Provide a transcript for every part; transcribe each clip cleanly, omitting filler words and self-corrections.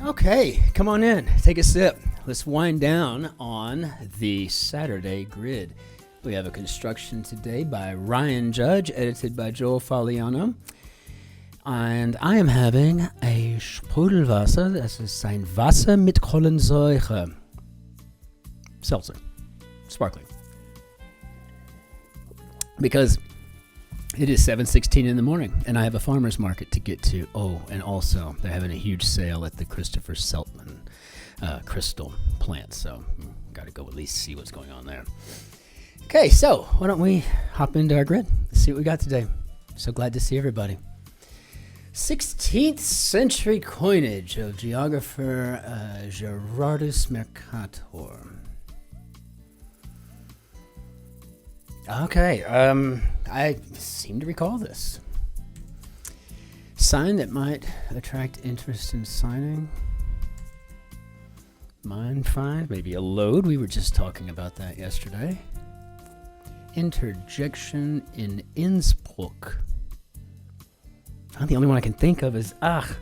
Okay, come on in. Take a sip. Let's wind down on the Saturday grid. We have a construction today by Ryan Judge, edited by Joel Fagliano. And I am having a Sprudelwasser. Das ist ein Wasser mit Kohlensäure. Seltzer. Sparkling. Because it is 7:16 in the morning, and I have a farmer's market to get to. Oh, and also, they're having a huge sale at the Christopher Seltman crystal plant, so got to go at least see what's going on there. Okay, so why don't we hop into our grid? Let's see what we got today. So glad to see everybody. 16th century coinage of geographer Gerardus Mercator. Okay, I seem to recall this. Sign that might attract interest in signing. Mine 5, maybe a load. We were just talking about that yesterday. Interjection in Innsbruck. The only one I can think of is Ach.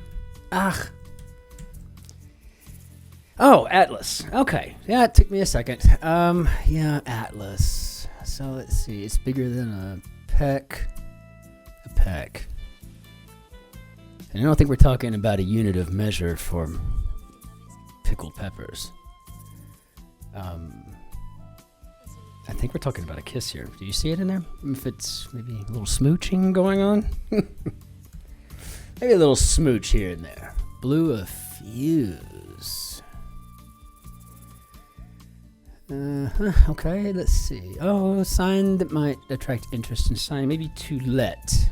Oh, Atlas. Okay, yeah, it took me a second. Yeah, Atlas. So let's see, it's bigger than a peck. And I don't think we're talking about a unit of measure for pickled peppers. I think we're talking about a kiss here. Do you see it in there? If it's maybe a little smooching going on? Maybe a little smooch here and there. Blew a fuse. Okay, let's see. Oh, a sign that might attract interest in signing. Maybe to let.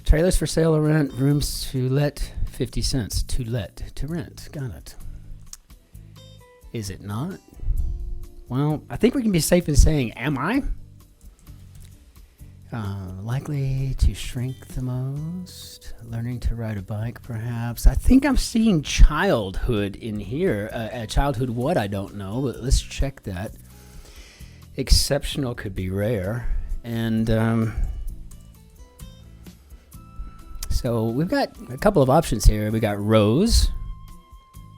Trailers for sale or rent. Rooms to let. 50 cents. To let. To rent. Got it. Is it not? Well, I think we can be safe in saying, am I? Likely to shrink the most. Learning to ride a bike, perhaps. I think I'm seeing childhood in here. Childhood what? I don't know, but let's check that. Exceptional could be rare. And so we've got a couple of options here. We got rows,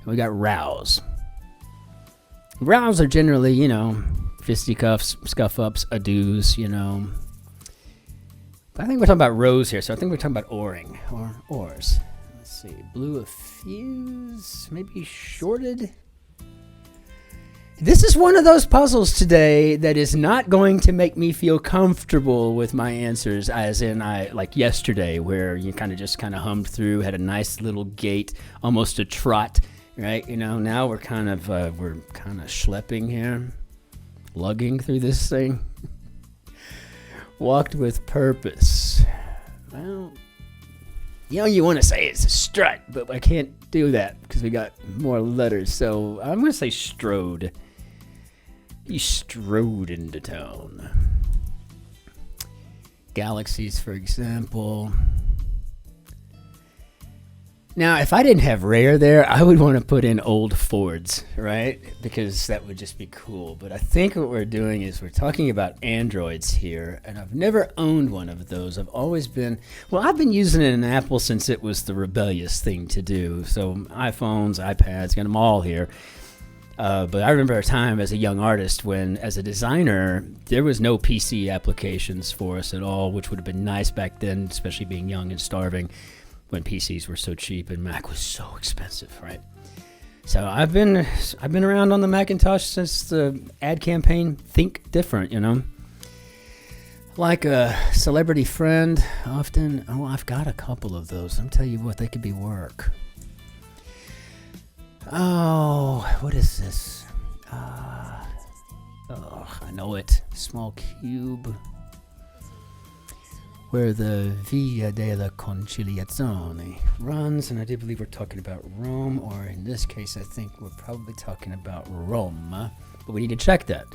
and we got rows. Rows are generally, fisticuffs, scuff-ups, adieus, But I think we're talking about rows here, so I think we're talking about oaring, or oars. Let's see, blew a fuse, maybe shorted. This is one of those puzzles today that is not going to make me feel comfortable with my answers, as in like yesterday, where you kind of hummed through, had a nice little gait, almost a trot, right? Now we're kind of schlepping here, lugging through this thing. Walked with purpose. Well, you want to say it's a strut, but I can't do that because we got more letters. So I'm going to say strode. He strode into town. Galaxies, for example. Now, if I didn't have rare there, I would want to put in old Fords, right? Because that would just be cool. But I think what we're doing is we're talking about Androids here, and I've never owned one of those. I've been using an Apple since it was the rebellious thing to do. So iPhones, iPads, got them all here. But I remember a time as a young artist when, as a designer, there was no PC applications for us at all, which would have been nice back then, especially being young and starving, when PCs were so cheap and Mac was so expensive, right? So I've been around on the Macintosh since the ad campaign Think Different, Like a celebrity friend, often. Oh, I've got a couple of those. I'll tell you what, they could be work. Oh, what is this? I know it. Small cube. Where the Via della Conciliazione runs, and I do believe we're talking about Rome, or in this case, I think we're probably talking about Rome, but we need to check that,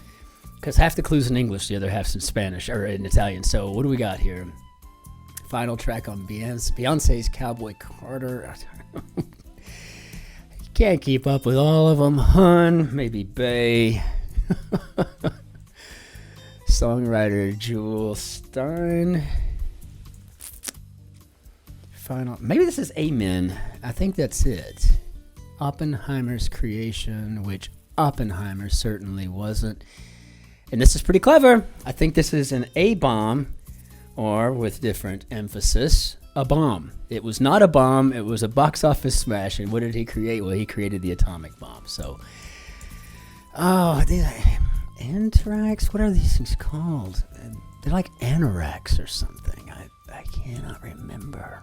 because half the clue's in English, the other half's in Spanish, or in Italian. So what do we got here? Final track on Beyonce's Cowboy Carter. Can't keep up with all of them, hun. Maybe Bay. Songwriter Jewel Stein. final. Maybe this is Amen. I think that's it. Oppenheimer's creation, which Oppenheimer certainly wasn't. And this is pretty clever. I think this is an A-bomb, or with different emphasis, a bomb. It was not a bomb. It was a box office smash. And what did he create? Well, he created the atomic bomb. So, anthrax? What are these things called? They're like anorax or something. I cannot remember.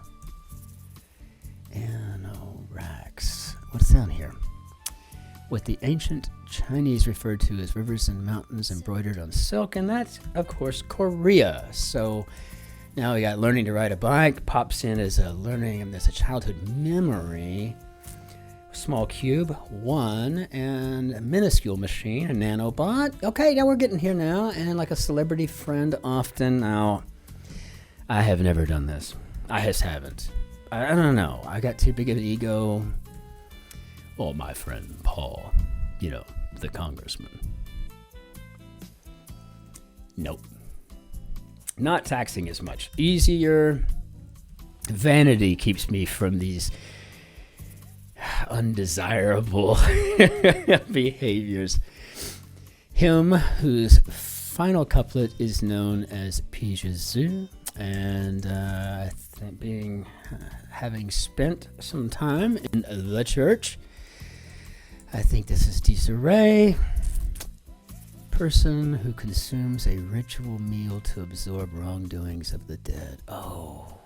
Anorax. What's down here? What the ancient Chinese referred to as rivers and mountains embroidered on silk, and that's, of course, Korea. So now we got learning to ride a bike, pops in as a childhood memory. Small cube, 1, and a minuscule machine, a nanobot. Okay, now we're getting here now, and like a celebrity friend often. Now, I have never done this. I just haven't. I don't know. I got too big of an ego. Well, my friend Paul, the congressman. Nope. Not taxing as much. Easier. Vanity keeps me from these undesirable behaviors. Him whose final couplet is known as Pigezu, and having spent some time in the church, I think this is disarray. Person who consumes a ritual meal to absorb wrongdoings of the dead. Oh,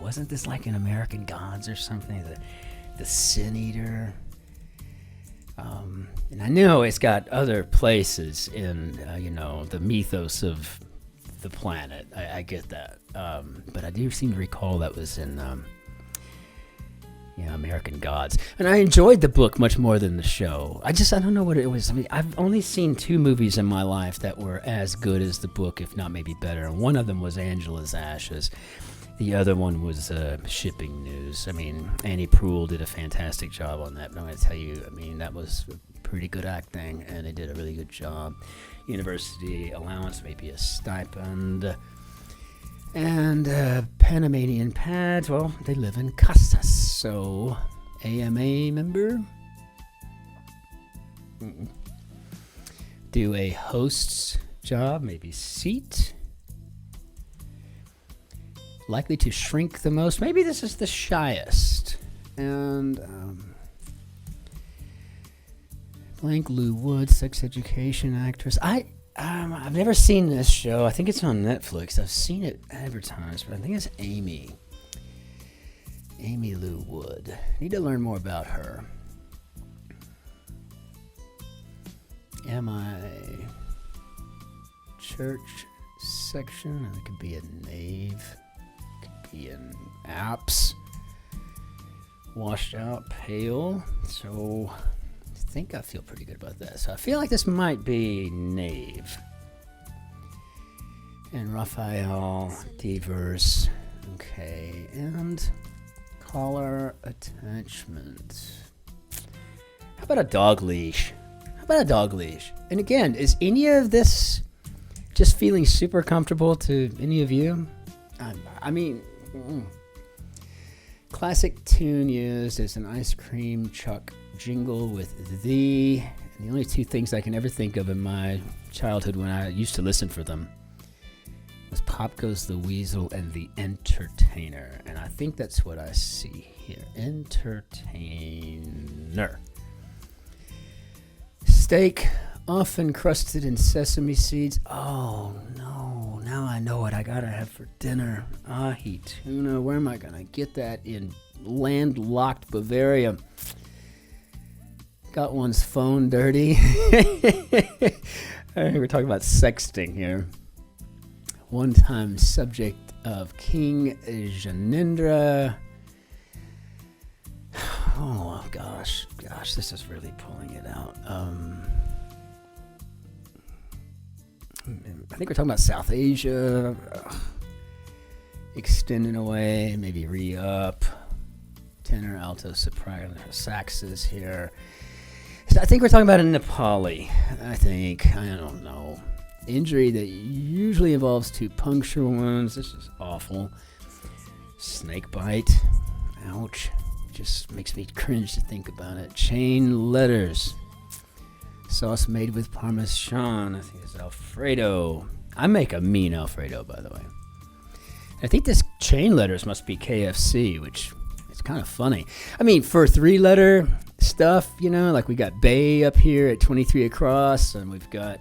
wasn't this like in American Gods or something? The Sin Eater. And I know it's got other places in, the mythos of the planet. I get that. But I do seem to recall that was in, American Gods. And I enjoyed the book much more than the show. I don't know what it was. I mean, I've only seen 2 movies in my life that were as good as the book, if not maybe better. And one of them was Angela's Ashes. The other one was Shipping News. I mean, Annie Proulx did a fantastic job on that. But I'm going to tell you, that was pretty good acting, and they did a really good job. University allowance, maybe a stipend. And Panamanian pads, well, they live in Casas. So, AMA member? Do a host's job, maybe seat. Likely to shrink the most. Maybe this is the shyest. And blank Lou Wood, sex education actress. I've never seen this show. I think it's on Netflix. I've seen it advertised, but I think it's Amy Lou Wood. Need to learn more about her. Am I church section? It could be a knave. In apps, washed out, pale. So I think I feel pretty good about that. So I feel like this might be knave. And Raphael, Devers. Okay, and collar attachment. How about a dog leash? And again, is any of this just feeling super comfortable to any of you? Classic tune used as an ice cream truck jingle with the. And the only 2 things I can ever think of in my childhood when I used to listen for them was Pop Goes the Weasel and The Entertainer. And I think that's what I see here. Entertainer. Steak, often crusted in sesame seeds. Oh, no. Now I know what I gotta have for dinner. Ahi tuna. Where am I gonna get that in landlocked Bavaria? Got one's phone dirty. We're talking about sexting here. One-time subject of King Janendra. Oh, gosh, this is really pulling it out. I think we're talking about South Asia, extending away, maybe re-up, tenor, alto, soprano, saxes here. So I think we're talking about a Nepali, I don't know. Injury that usually involves 2 puncture wounds. This is awful. Snake bite. Ouch. Just makes me cringe to think about it. Chain letters. Sauce made with Parmesan. I think it's Alfredo. I make a mean Alfredo, by the way. I think this chain letters must be KFC, which is kind of funny. I mean, for 3-letter stuff, you know, like we got Bay up here at 23 across, and we've got,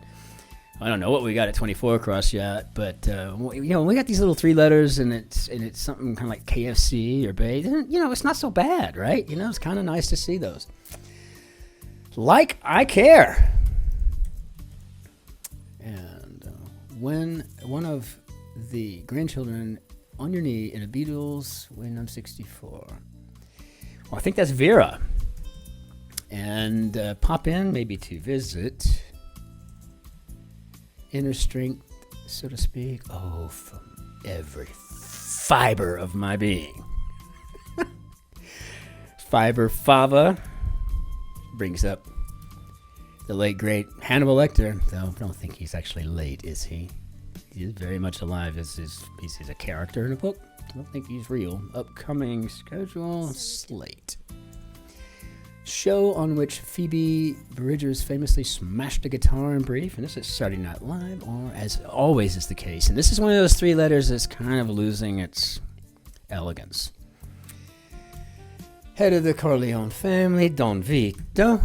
I don't know what we got at 24 across yet, but you know, we got these little 3 letters, and it's something kind of like KFC or Bay. Then, you know, it's not so bad, right? You know, it's kind of nice to see those. Like I care. And when one of the grandchildren on your knee in a Beatles when I'm 64. Well, I think that's Vera. And pop in maybe to visit. Inner strength, so to speak. Oh, from every fiber of my being. Fiber Fava brings up the late, great Hannibal Lecter, though I don't think he's actually late, is he? He is very much alive. He's a character in a book. I don't think he's real. Upcoming schedule, slate. Show on which Phoebe Bridgers famously smashed a guitar in brief, and this is Saturday Night Live, or as always is the case. And this is one of those 3 letters that's kind of losing its elegance. Head of the Corleone family, Don Vito.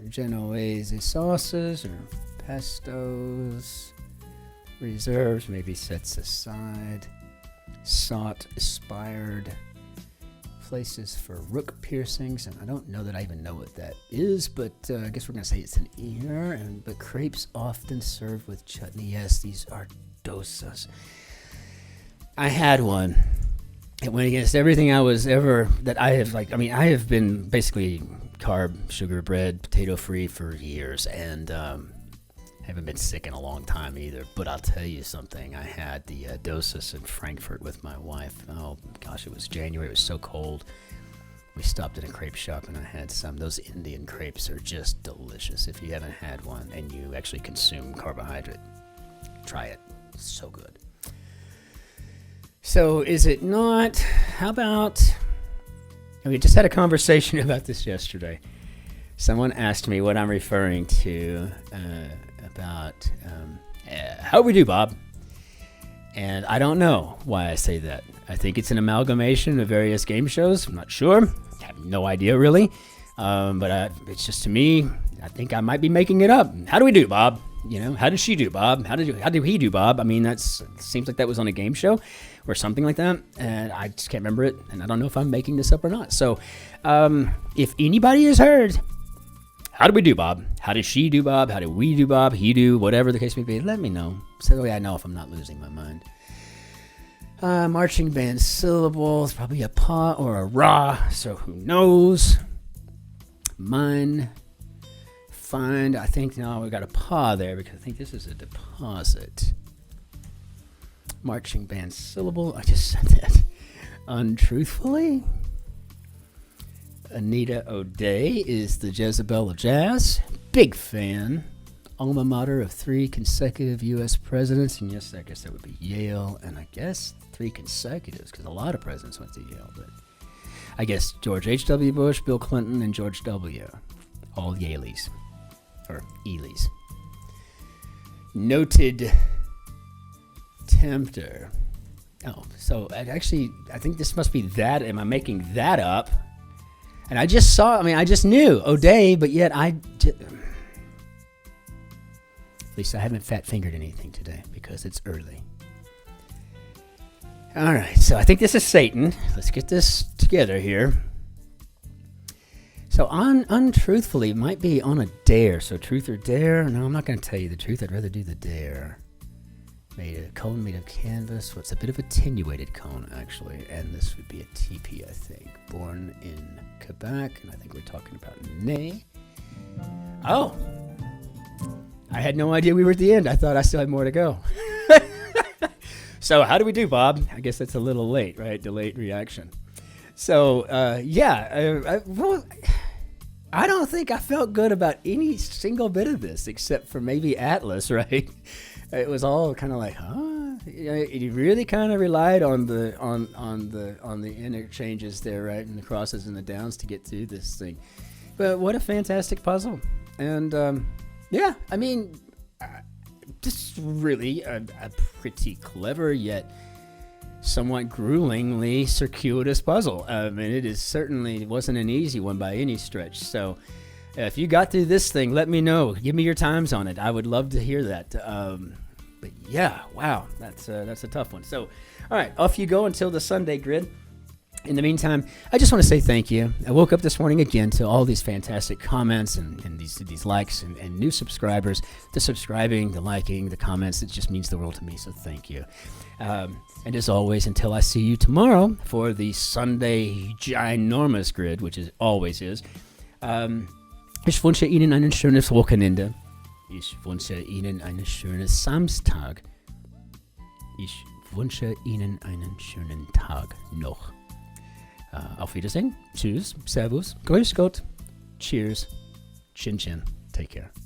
Genoese sauces or pestos. Reserves, maybe sets aside. Sought, aspired. Places for rook piercings, and I don't know that I even know what that is, but I guess we're going to say it's an ear. But crepes often served with chutney. Yes, these are dosas. I had one. It went against everything I have been basically carb, sugar, bread, potato free for years, and haven't been sick in a long time either. But I'll tell you something, I had the dosis in Frankfurt with my wife. Oh gosh, it was January, it was so cold. We stopped at a crepe shop and I had some. Those Indian crepes are just delicious. If you haven't had one and you actually consume carbohydrate, try it. It's so good. So is it not? How about, we just had a conversation about this yesterday. Someone asked me what I'm referring to about how we do, Bob. And I don't know why I say that. I think it's an amalgamation of various game shows. I'm not sure. I have no idea, really. But it's just, to me, I think I might be making it up. How do we do, Bob? You know, how did she do, Bob? How did he do, Bob? I mean, it seems like that was on a game show or something like that, and I just can't remember it, and I don't know if I'm making this up or not. So, if anybody has heard, how do we do, Bob? How did she do, Bob? How did we do, Bob? He do, whatever the case may be, let me know, so that way I know if I'm not losing my mind. Marching band syllables, probably a pa or a ra, so who knows? Mine. Find, I think now we got a pa there because I think this is a deposit. Marching band syllable, I just said that untruthfully. Anita O'Day is the Jezebel of jazz. Big fan. Alma mater of 3 consecutive U.S. presidents. And yes, I guess that would be Yale. And I guess 3 consecutives because a lot of presidents went to Yale. But I guess George H.W. Bush, Bill Clinton, and George W. All Yaleys. Or Ely's. Noted tempter. Oh, so I think this must be that. Am I making that up? And I just knew O'Day, but yet at least I haven't fat-fingered anything today because it's early. All right, so I think this is Satan. Let's get this together here. So untruthfully might be on a dare. So truth or dare? No, I'm not going to tell you the truth. I'd rather do the dare. A cone made of canvas. What's a bit of attenuated cone, actually. And this would be a teepee, I think. Born in Quebec. And I think we're talking about Ney. Oh. I had no idea we were at the end. I thought I still had more to go. So how do we do, Bob? I guess that's a little late, right? Delayed reaction. So, I don't think I felt good about any single bit of this except for maybe Atlas, right? It was all kind of like, huh? He really kind of relied on the interchanges there, right, and the crosses and the downs to get through this thing. But what a fantastic puzzle. And yeah, I mean, this is really a pretty clever yet somewhat gruelingly circuitous puzzle. I mean, it wasn't an easy one by any stretch. So if you got through this thing, let me know. Give me your times on it. I would love to hear that. But yeah, wow, that's a tough one. So, all right, off you go until the Sunday grid. In the meantime, I just want to say thank you. I woke up this morning again to all these fantastic comments and these likes and new subscribers. The subscribing, the liking, the comments, it just means the world to me, so thank you. And as always, until I see you tomorrow for the Sunday ginormous grid, which it always is, ich wünsche Ihnen ein schönes Wochenende. Ich wünsche Ihnen einen schönen Samstag. Ich wünsche Ihnen einen schönen Tag noch. Auf Wiedersehen. Tschüss. Servus. Grüß Gott. Cheers. Cin-Cin. Take care.